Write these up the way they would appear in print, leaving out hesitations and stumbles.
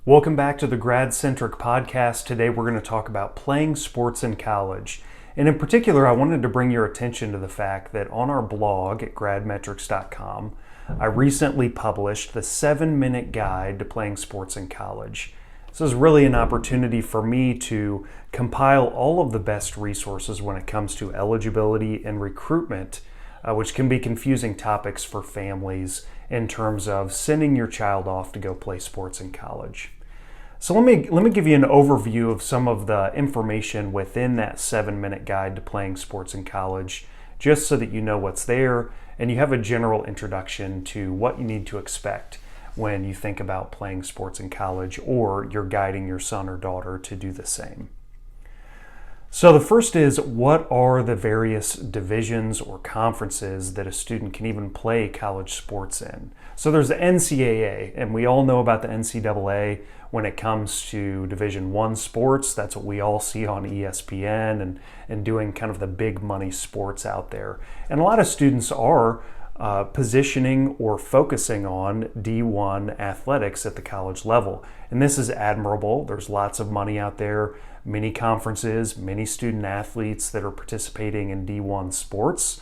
Welcome back to the Grad-Centric Podcast. Today we're going to talk about playing sports in college. And in particular, I wanted to bring your attention to the fact that on our blog at gradmetrics.com, I recently published the 7-minute guide to playing sports in college. This is really an opportunity for me to compile all of the best resources when it comes to eligibility and recruitment, which can be confusing topics for families in terms of sending your child off to go play sports in college. So let me give you an overview of some of the information within that 7-minute guide to playing sports in college, just so that you know what's there and you have a general introduction to what you need to expect when you think about playing sports in college or you're guiding your son or daughter to do the same. So the first is, what are the various divisions or conferences that a student can even play college sports in? So there's the NCAA, and we all know about the NCAA when it comes to Division I sports. That's what we all see on ESPN and doing kind of the big money sports out there. And a lot of students are positioning or focusing on D1 athletics at the college level. And this is admirable. There's lots of money out there, many conferences, many student athletes that are participating in D1 sports.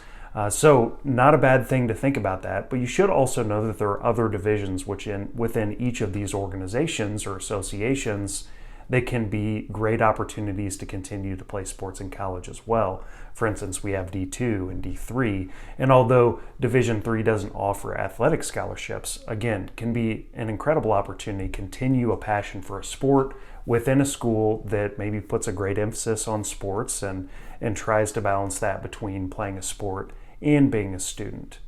So not a bad thing to think about that, but you should also know that there are other divisions within each of these organizations or associations that can be great opportunities to continue to play sports in college as well. For instance, we have D2 and D3, and although Division III doesn't offer athletic scholarships, again, can be an incredible opportunity to continue a passion for a sport within a school that maybe puts a great emphasis on sports and tries to balance that between playing a sport and being a student.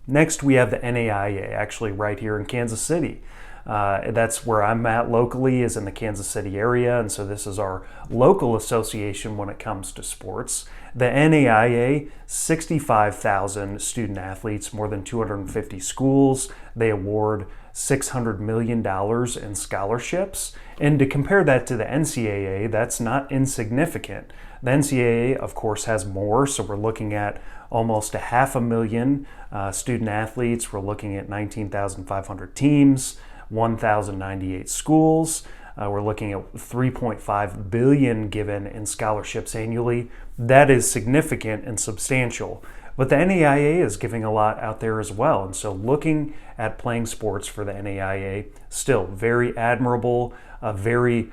Next, we have the NAIA, actually right here in Kansas City. That's where I'm at locally, is in the Kansas City area, and so this is our local association when it comes to sports. The NAIA, 65,000 student athletes, more than 250 schools. They award $600 million in scholarships. And to compare that to the NCAA, that's not insignificant. The NCAA, of course, has more, so we're looking at almost 500,000 student athletes. We're looking at 19,500 teams, 1,098 schools. We're looking at $3.5 billion given in scholarships annually. That is significant and substantial. But the NAIA is giving a lot out there as well. And so looking at playing sports for the NAIA, still very admirable, a very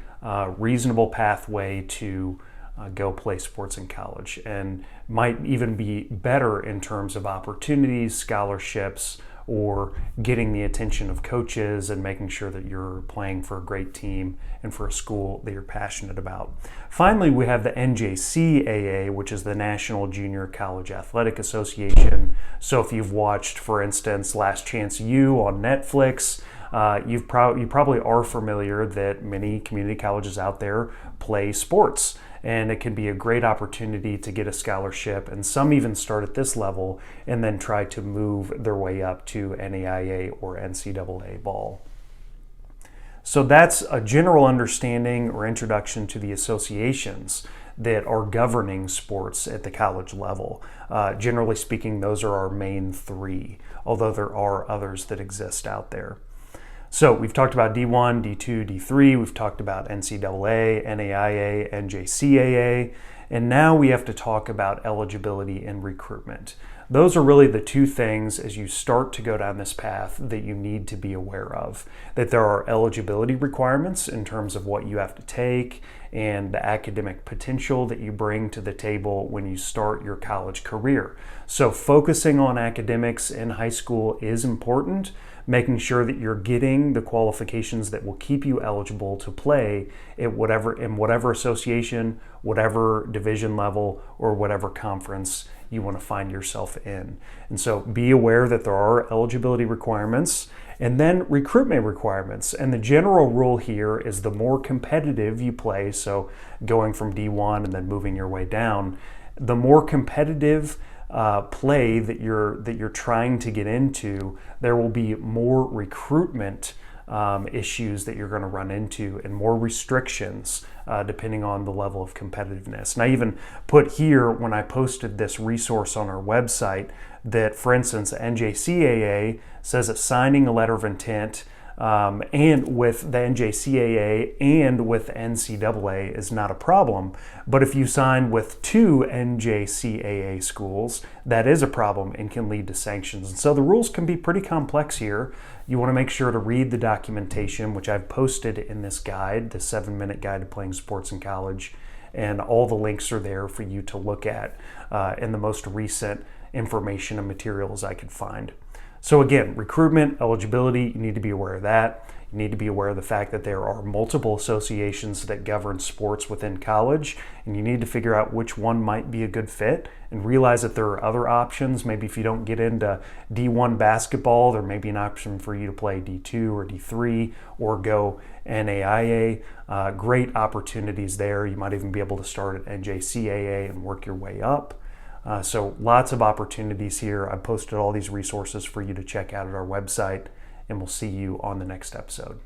reasonable pathway to go play sports in college, and might even be better in terms of opportunities, scholarships, or getting the attention of coaches and making sure that you're playing for a great team and for a school that you're passionate about. Finally, we have the NJCAA, which is the National Junior College Athletic Association. So if you've watched, for instance, Last Chance U on Netflix, you probably are familiar that many community colleges out there play sports. And it can be a great opportunity to get a scholarship, and some even start at this level and then try to move their way up to NAIA or NCAA ball. So that's a general understanding or introduction to the associations that are governing sports at the college level. Generally speaking, those are our main three, although there are others that exist out there. So we've talked about D1, D2, D3, we've talked about NCAA, NAIA, NJCAA, and now we have to talk about eligibility and recruitment. Those are really the two things as you start to go down this path that you need to be aware of. That there are eligibility requirements in terms of what you have to take and the academic potential that you bring to the table when you start your college career. So focusing on academics in high school is important, making sure that you're getting the qualifications that will keep you eligible to play in whatever association, whatever division level, or whatever conference you want to find yourself in. And so be aware that there are eligibility requirements and then recruitment requirements. And the general rule here is the more competitive you play, so going from D1 and then moving your way down, the more competitive play that you're trying to get into, there will be more recruitment issues that you're going to run into and more restrictions depending on the level of competitiveness. And I even put here when I posted this resource on our website that, for instance, NJCAA says that signing a letter of intent and with the NJCAA and with NCAA is not a problem. But if you sign with 2 NJCAA schools, that is a problem and can lead to sanctions. And so the rules can be pretty complex here. You want to make sure to read the documentation, which I've posted in this guide, the 7-minute guide to playing sports in college. And all the links are there for you to look at in the most recent information and materials I could find. So again, recruitment, eligibility, you need to be aware of that. You need to be aware of the fact that there are multiple associations that govern sports within college, and you need to figure out which one might be a good fit and realize that there are other options. Maybe if you don't get into D1 basketball, there may be an option for you to play D2 or D3 or go NAIA. Great opportunities there. You might even be able to start at NJCAA and work your way up. So lots of opportunities here. I posted all these resources for you to check out at our website, and we'll see you on the next episode.